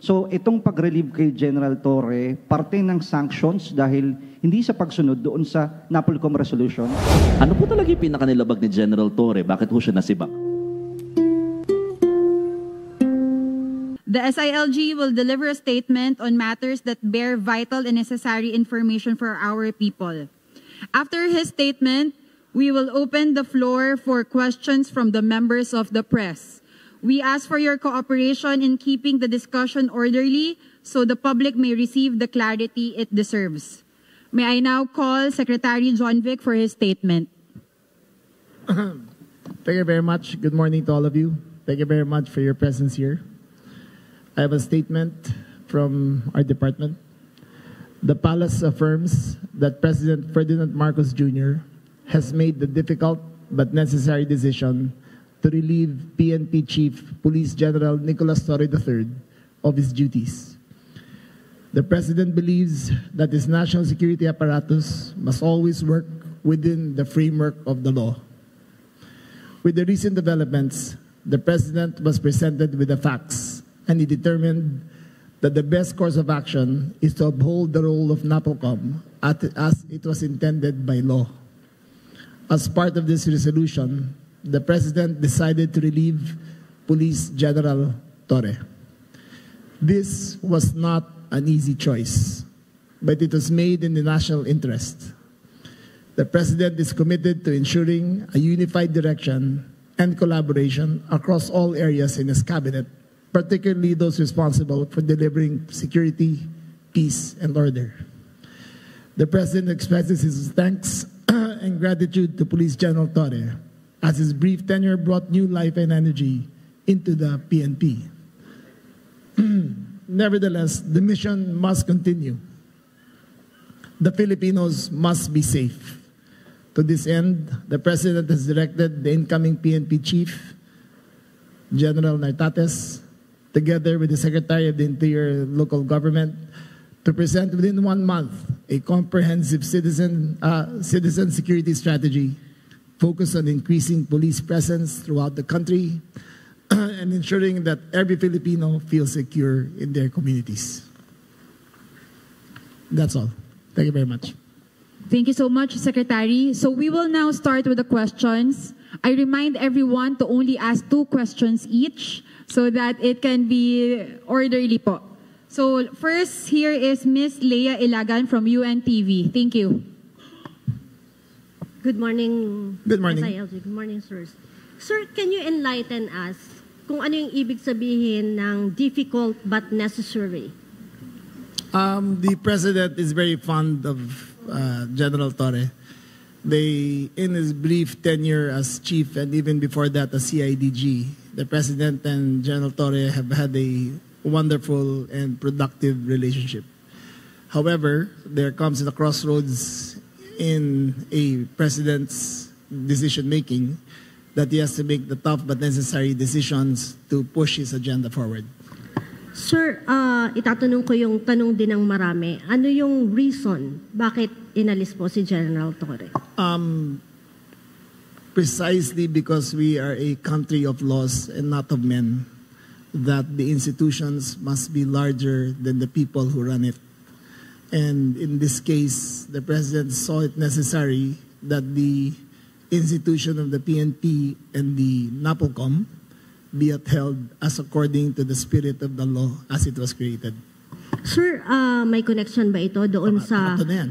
So itong pag-relieve kay General Torre, parte ng sanctions dahil hindi sa pagsunod doon sa NAPOLCOM resolution. Ano po talaga yung pinakanilabag ni General Torre? Bakit po siya nasibak? The SILG will deliver a statement on matters that bear vital and necessary information for our people. After his statement, we will open the floor for questions from the members of the press. We ask for your cooperation in keeping the discussion orderly so the public may receive the clarity it deserves. May I now call Secretary John Vic for his statement. Thank you very much. Good morning to all of you. Thank you very much for your presence here. I have a statement from our department. The palace affirms that President Ferdinand Marcos Jr. has made the difficult but necessary decision to relieve PNP Chief Police General Nicolas Torre III of his duties. The President believes that his national security apparatus must always work within the framework of the law. With the recent developments, the President was presented with the facts, and he determined that the best course of action is to uphold the role of NAPOLCOM as it was intended by law. As part of this resolution, the President decided to relieve Police General Torre. This was not an easy choice, but it was made in the national interest. The President is committed to ensuring a unified direction and collaboration across all areas in his cabinet, particularly those responsible for delivering security, peace, and order. The President expresses his thanks and gratitude to Police General Torre, as his brief tenure brought new life and energy into the PNP. Nevertheless, the mission must continue. The Filipinos must be safe. To this end, the President has directed the incoming PNP Chief, General Nartates, together with the Secretary of the Interior Local Government, to present within 1 month a comprehensive citizen security strategy focused on increasing police presence throughout the country and ensuring that every Filipino feels secure in their communities. That's all. Thank you very much. Thank you so much, Secretary. So we will now start with the questions. I remind everyone to only ask 2 questions each so that it can be orderly po. So first here is Ms. Leia Ilagan from UNTV. Thank you. Good morning. Good morning. SILG. Good morning, sirs. Sir, can you enlighten us kung ano yung ibig sabihin ng difficult but necessary? The President is very fond of General Torre. In his brief tenure as chief and even before that as CIDG, the President and General Torre have had a wonderful and productive relationship. However, there comes a crossroads in a president's decision-making that he has to make the tough but necessary decisions to push his agenda forward. Sir, itatanong ko yung tanong din ng marami. Ano yung reason bakit inalis po si General Torre? Precisely because we are a country of laws and not of men, that the institutions must be larger than the people who run it. And in this case, the President saw it necessary that the institution of the PNP and the NAPOLCOM be upheld as according to the spirit of the law as it was created. Sir, may connection ba ito doon sa... Ito na yan.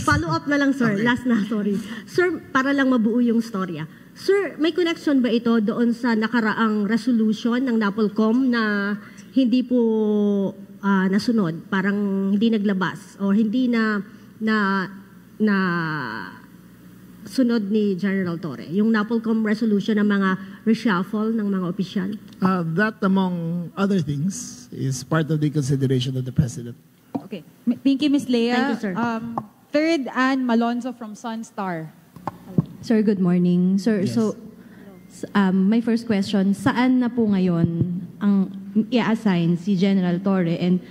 Follow up na lang, sir. Okay. Last na, sorry. Sir, para lang mabuo yung storya. Sir, may connection ba ito doon sa nakaraang resolution ng NAPOLCOM na hindi po nasunod, parang hindi naglabas o hindi na sunod ni General Torre? Yung NAPOLCOM resolution ng mga reshuffle ng mga opisyal? That, among other things, is part of the consideration of the President. Okay. Thank you, Ms. Leia. Thank you, sir. Third, Ann Malonzo from Sunstar. Sir, good morning. Sir, Yes. so my first question, saan na po ngayon ang i-assign si General Torre and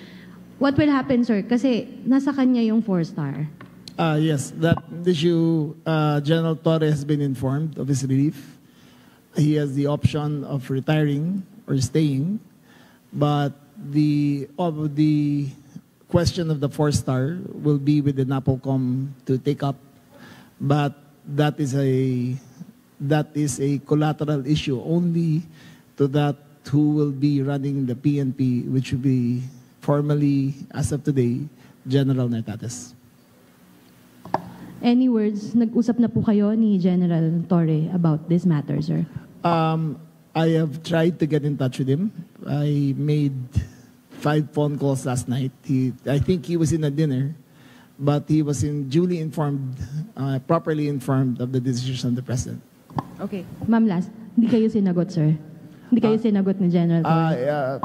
what will happen, sir? Kasi nasa kanya yung 4-star. Yes, that issue, General Torre has been informed of his relief. He has the option of retiring or staying, but the question of the 4-star will be with the NAPOLCOM to take up, but that is a collateral issue only to that who will be running the PNP, which will be formally, as of today, General Nartates. Any words, nag-usap na po kayo ni General Torre about this matter, sir? I have tried to get in touch with him. I made 5 phone calls last night. I think he was in a dinner, but he was duly informed, properly informed of the decision of the President. Okay. Ma'am, last. Hindi kayo sinagot, sir? Hindi kayo sinagot ni General Torre?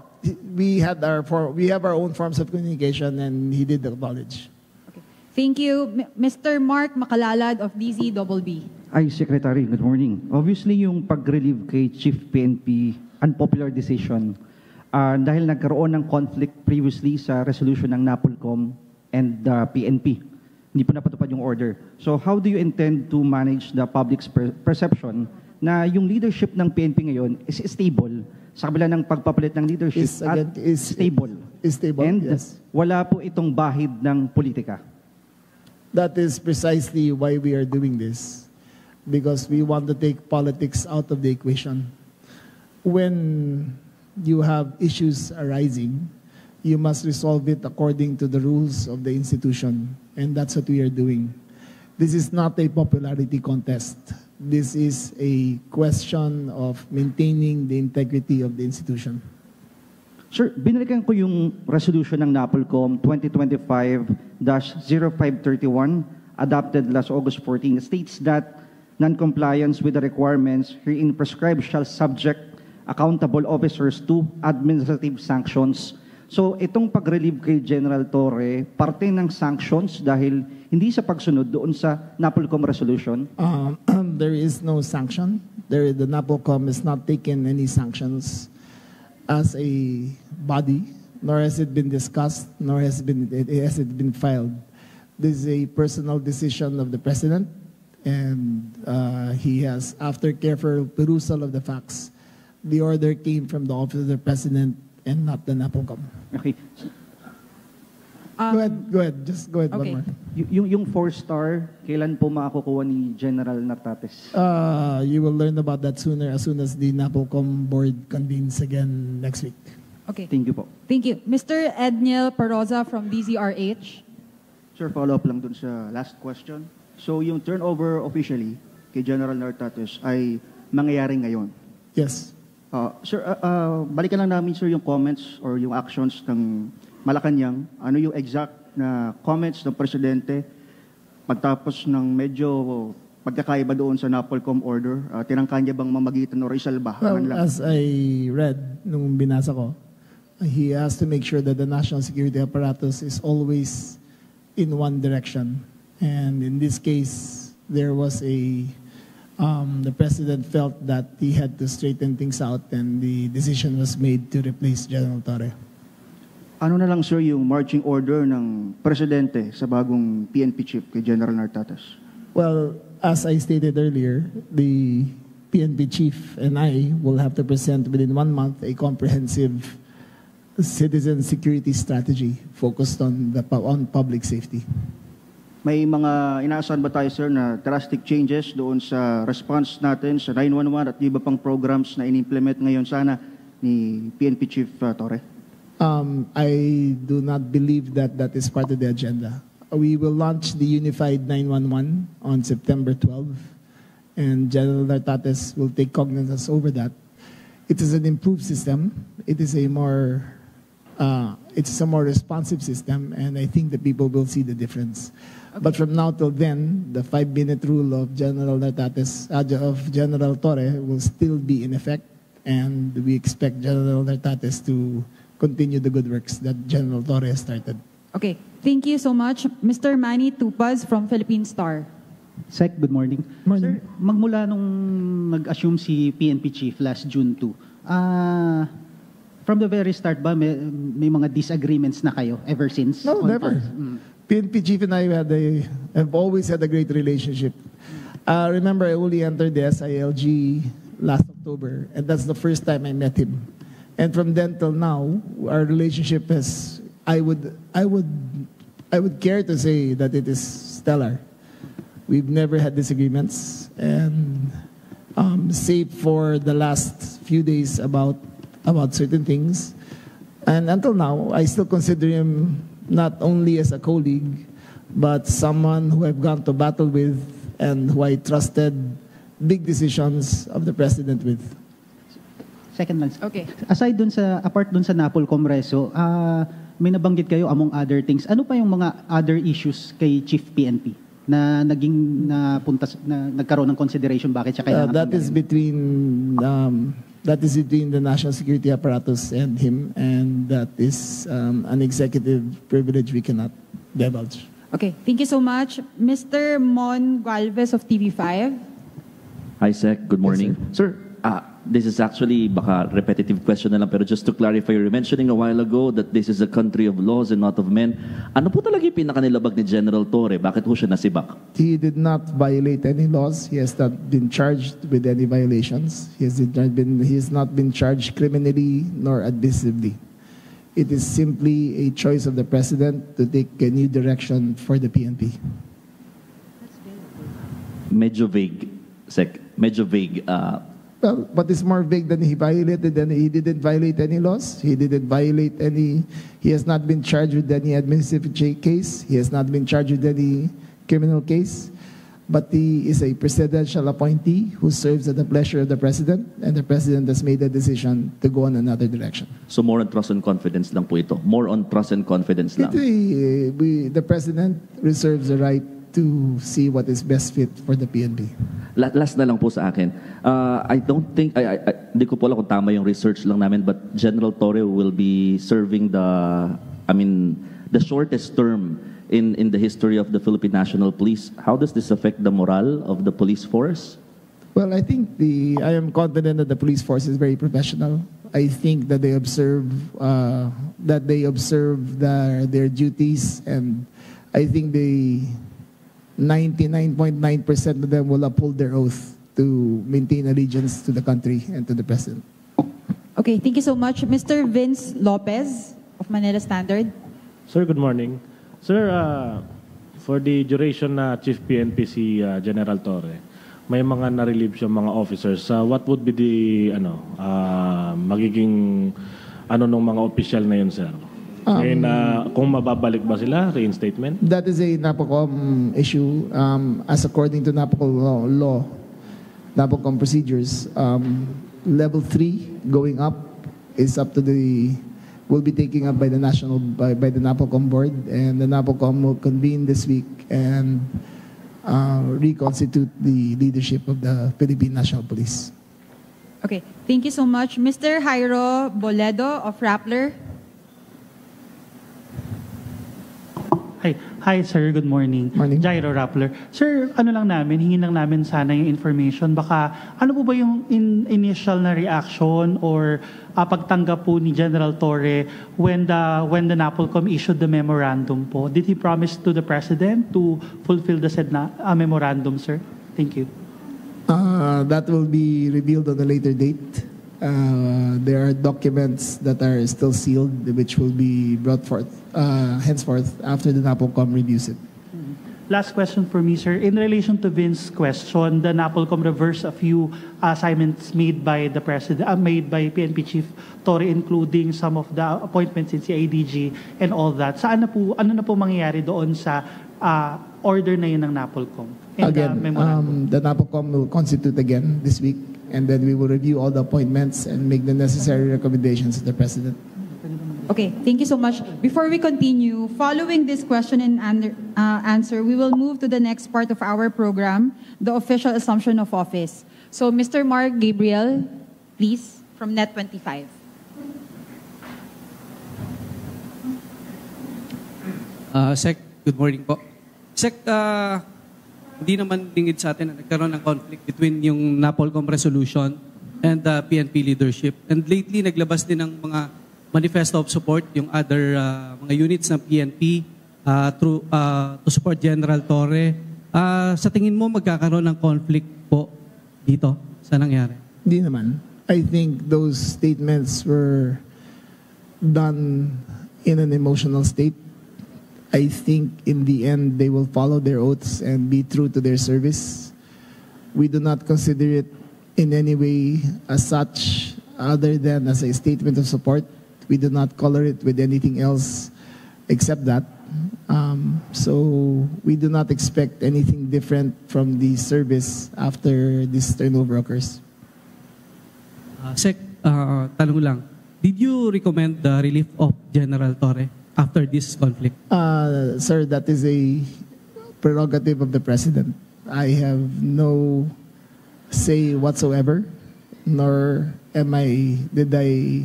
We have our own forms of communication, and he did acknowledge. Okay. Thank you. Mr. Mark Makalalad of DZBB. Ay, Secretary, good morning. Obviously, yung pag-relieve kay Chief PNP, unpopular decision, dahil nagkaroon ng conflict previously sa resolution ng NAPOLCOM and the PNP. Hindi po napatupad yung order. So how do you intend to manage the public's perception na yung leadership ng PNP ngayon is stable sa kabila ng pagpapalit ng leadership is stable? Is stable, and yes. Wala po itong bahid ng politika. That is precisely why we are doing this, because we want to take politics out of the equation. When you have issues arising, you must resolve it according to the rules of the institution, and that's what we are doing. This is not a popularity contest. This is a question of maintaining the integrity of the institution. Sir, binalikan ko yung resolution ng NAPOLCOM 2025-0531 adopted last August 14. It states that non-compliance with the requirements herein prescribed shall subject accountable officers to administrative sanctions. So itong pag-relieve kay General Torre, parte ng sanctions dahil hindi sa pagsunod doon sa NAPOLCOM resolution? There is no sanction. The NAPOLCOM has not taken any sanctions as a body, nor has it been discussed, nor has it been filed. This is a personal decision of the President, and he has, after careful perusal of the facts, the order came from the office of the President and not the NAPOLCOM. Okay. Go ahead. Just go ahead, okay. one more. Yung 4-star, kailan po makakukuha ni General Nartates? You will learn about that sooner, as soon as the NAPOLCOM board convenes again next week. Okay. Thank you po. Thank you. Mr. Edniel Paroza from DZRH. Sir, follow-up lang dun sa last question. So yung turnover officially kay General Nartates ay mangyayari ngayon. Yes. Sir, balikan lang namin, sir, yung comments or yung actions ng Malacanang. Ano yung exact na comments ng Presidente pagtapos ng medyo pagkakaiba doon sa NAPOLCOM order? Tinangka niya bang mamagitan o isalba? Well, as I read nung binasa ko, he has to make sure that the national security apparatus is always in one direction. And in this case, there was the President felt that he had to straighten things out, and the decision was made to replace General Torre. Ano na lang, sir, yung marching order ng Presidente sa bagong PNP chief kay General Nartates? Well, as I stated earlier, the PNP chief and I will have to present within 1 month a comprehensive citizen security strategy focused on public safety. May mga inaasahan ba tayo, sir, na drastic changes doon sa response natin sa 911 at iba pang programs na in-implement ngayon sana ni PNP Chief Torre? I do not believe that that is part of the agenda. We will launch the Unified 911 on September 12, and General Nartates will take cognizance over that. It is an improved system. It is a more responsive system, and I think the people will see the difference. Okay. But from now till then, the 5-minute rule of General Nartates, of General Torre, will still be in effect, and we expect General Nartates to continue the good works that General Torre has started. Okay. Thank you so much. Mr. Manny Tupaz from Philippine Star. Sec, good morning. Morning. Sir, magmula nung nag-assume si PNP Chief last June 2, from the very start ba, may mga disagreements na kayo ever since? No, never. PNP Chief and I have always had a great relationship. Remember, I only entered the SILG last October, and that's the first time I met him. And from then till now, our relationship has, I would care to say that it is stellar. We've never had disagreements, and save for the last few days about certain things. And until now, I still consider him not only as a colleague, but someone who I've gone to battle with and who I trusted big decisions of the president with. Second lang. Okay. Apart dun sa Napolcom Reso, may nabanggit kayo among other things. Ano pa yung mga other issues kay Chief PNP na nagkaroon ng consideration bakit siya kailangan? That is between the national security apparatus and him, and that is an executive privilege we cannot divulge. Okay, thank you so much. Mr. Mon Galvez of TV5. Hi, Sec. Good morning. Sir, this is actually baka repetitive question na lang, pero just to clarify, you were mentioning a while ago that this is a country of laws and not of men. Ano po talaga yung pinakanilabag ni General Torre? Bakit po siya nasibak? He did not violate any laws. He has not been charged with any violations. He has not been charged criminally nor admissively. It is simply a choice of the president to take a new direction for the PNP. Medyo vague, Sec. Medyo vague. Well, what is more vague than he violated? Then he didn't violate any laws. He didn't violate any. He has not been charged with any administrative case. He has not been charged with any criminal case. But he is a presidential appointee who serves at the pleasure of the president, and the president has made a decision to go in another direction. So more on trust and confidence lang po ito. More on trust and confidence lang. The president reserves the right to see what is best fit for the PNP. Last na lang po sa akin. I don't think, hindi ko po alam kung tama yung research lang namin, but General Torre will be serving the shortest term in the history of the Philippine National Police. How does this affect the morale of the police force? Well, I think I am confident that the police force is very professional. I think that they observe their duties, and I think 99.9% of them will uphold their oath to maintain allegiance to the country and to the president. Okay, thank you so much. Mr. Vince Lopez of Manila Standard. Sir, good morning. Sir, for the duration na Chief PNP si General Torre, may mga na-relieve siyang mga officers. What would be the magiging nung mga official na yun, sir? Kung mababalik ba sila, reinstatement? That is a NAPOCOM issue. As according to NAPOCOM law, NAPOCOM procedures, level 3 going up is up to will be taken up by the NAPOCOM board, and the NAPOCOM will convene this week and reconstitute the leadership of the Philippine National Police. Okay, thank you so much. Mr. Jairo Boledo of Rappler. Hi sir, good morning. Morning. Jairo Rappler. Sir, hingin lang namin sana yung information. Baka ano po ba yung initial na reaction or pagtanggap po ni General Torre when the NAPOLCOM issued the memorandum po? Did he promise to the President to fulfill the said memorandum, sir? Thank you. That will be revealed on a later date. There are documents that are still sealed, which will be brought forth henceforth after the NAPOLCOM reviews it. Last question for me, sir. In relation to Vince's question, the NAPOLCOM reversed a few assignments made by the President, made by PNP Chief Torre, including some of the appointments in CIDG and all that. Ano na po mangyayari doon sa order na yun ng NAPOLCOM? Again, the NAPOLCOM will constitute again this week, and then we will review all the appointments and make the necessary recommendations to the President. Okay, thank you so much. Before we continue, following this question and answer, we will move to the next part of our program, the official assumption of office. So, Mr. Mark Gabriel, please, from Net25. Sec, good morning po. Sec, hindi naman lingid sa atin na nagkaroon ng conflict between yung NAPOLCOM resolution and the PNP leadership. And lately, naglabas din ng mga manifesto of support yung other mga units ng PNP to support General Torre. Sa tingin mo, magkakaroon ng conflict po dito sa nangyari? Hindi naman. I think those statements were done in an emotional state. I think in the end they will follow their oaths and be true to their service. We do not consider it in any way as such other than as a statement of support. We do not color it with anything else except that. So we do not expect anything different from the service after this turnover occurs. Sec, tanong lang. Did you recommend the relief of General Torre after this conflict? Sir, that is a prerogative of the President. I have no say whatsoever, nor did I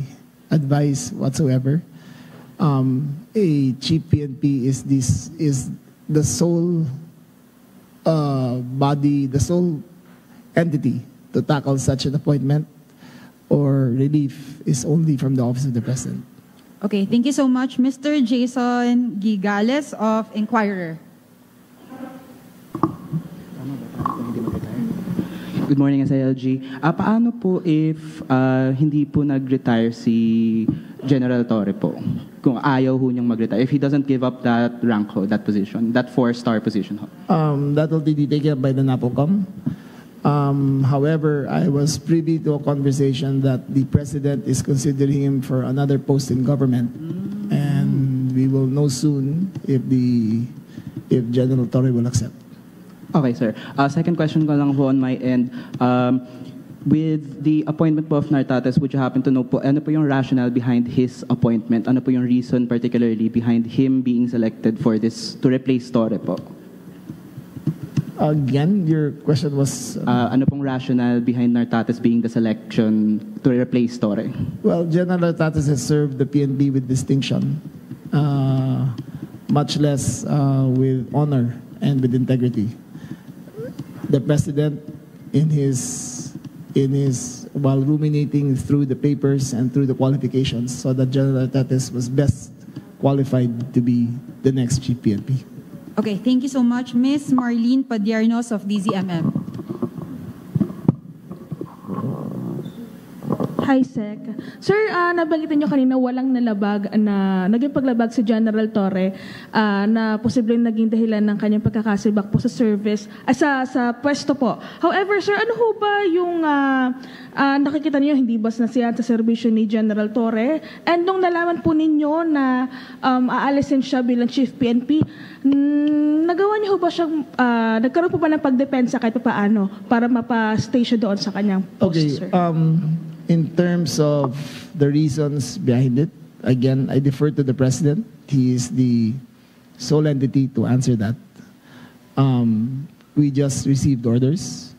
advise whatsoever. A chief PNP is the sole body, the sole entity to tackle such an appointment, or relief is only from the office of the President. Okay, thank you so much. Mr. Jason Gigales of Inquirer. Good morning, SILG. Paano po if hindi po nag-retire si General Torre po? Kung ayaw ho niyang mag-retire, if he doesn't give up that rank ho, that position, that 4-star position ho? That will be taken up by the NAPOCOM. However, I was privy to a conversation that the President is considering him for another post in government, and we will know soon if General Torre will accept. Okay, sir. Second question ko lang po on my end. With the appointment po of Nartates, would you happen to know po, ano po yung rationale behind his appointment? Ano po yung reason particularly behind him being selected for this, to replace Torre po? Again, your question was... ano pong rationale behind Nartates being the selection to replace Torre? Well, General Nartates has served the PNP with distinction, much less with honor and with integrity. The President, while ruminating through the papers and through the qualifications, saw that General Nartates was best qualified to be the next chief PNP. Okay, thank you so much. Ms. Marlene Padiernos of DZMM. Hi, Sec. Sir, nabanggitin nyo kanina walang naging paglabag si General Torre na posibleng naging dahilan ng kanyang pagkakasibak po sa service, sa pwesto po. However, sir, ano ho ba yung nakikita niyo hindi ba na siya sa serbisyo ni General Torre? And nung nalaman po ninyo na aalisin siya bilang Chief PNP, nagawa niyo ba siyang, nagkaroon po ba ng pagdepensa kahit paano para mapa-stay siya doon sa kanyang post, sir? In terms of the reasons behind it, again, I defer to the President. He is the sole entity to answer that. We just received orders.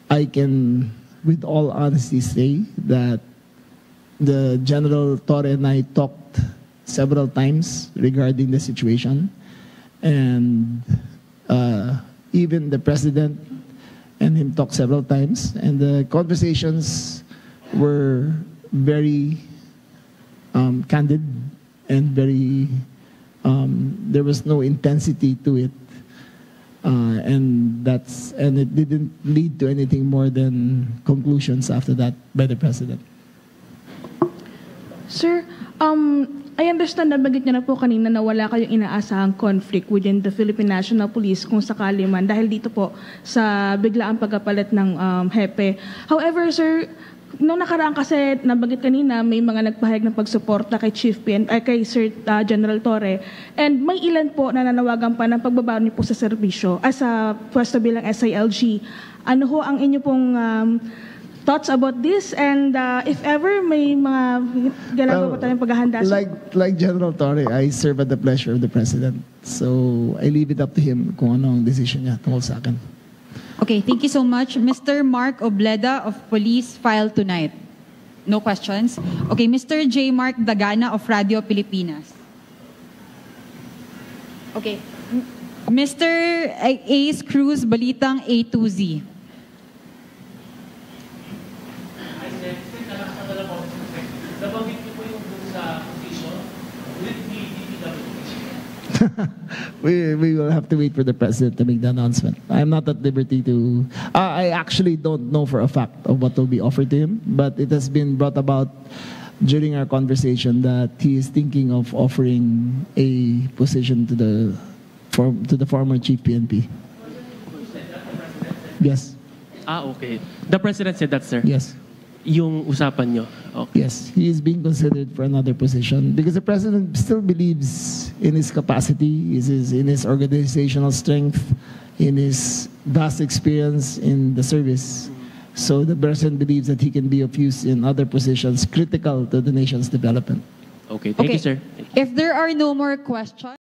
I can, with all honesty, say that the General Torre and I talked several times regarding the situation, and even the President and him talked several times, and the conversations were very candid and very there was no intensity to it, and it didn't lead to anything more than conclusions after that by the President. Sir, I understand na bagit niyo na po kanina na wala kayong inaasahang conflict within the Philippine National Police kung sakali man dahil dito po sa biglaang pagkapalit ng hepe. However, sir, noong nakaraan kasi nabanggit kanina may mga nagpahayag ng pagsuporta kay kay Sir General Torre, and may ilan po na nanawagan pa ng pagbabago niyo po sa serbisyo sa pwesto bilang SILG. Ano ho ang inyo pong thoughts about this, and if ever may mga ginagawa pa tayong paghahanda? Like General Torre, I serve at the pleasure of the President, so I leave it up to him kung ano ang decision niya tungkol sa akin. Okay, thank you so much. Mr. Mark Obleda of Police File Tonight. No questions? Okay, Mr. J. Mark Dagana of Radio Pilipinas. Okay. Mr. Ace Cruz, Balitang A2Z. we will have to wait for the president to make the announcement. I'm not at liberty to. I actually don't know for a fact of what will be offered to him, but it has been brought about during our conversation that he is thinking of offering a position to the former chief PNP. Yes. Okay. The president said that, sir? Yes. Yung usapan nyo? Okay. Yes, he is being considered for another position because the president still believes in his capacity, in his organizational strength, in his vast experience in the service. So the president believes that he can be of use in other positions critical to the nation's development. Okay, thank you, sir. If there are no more questions,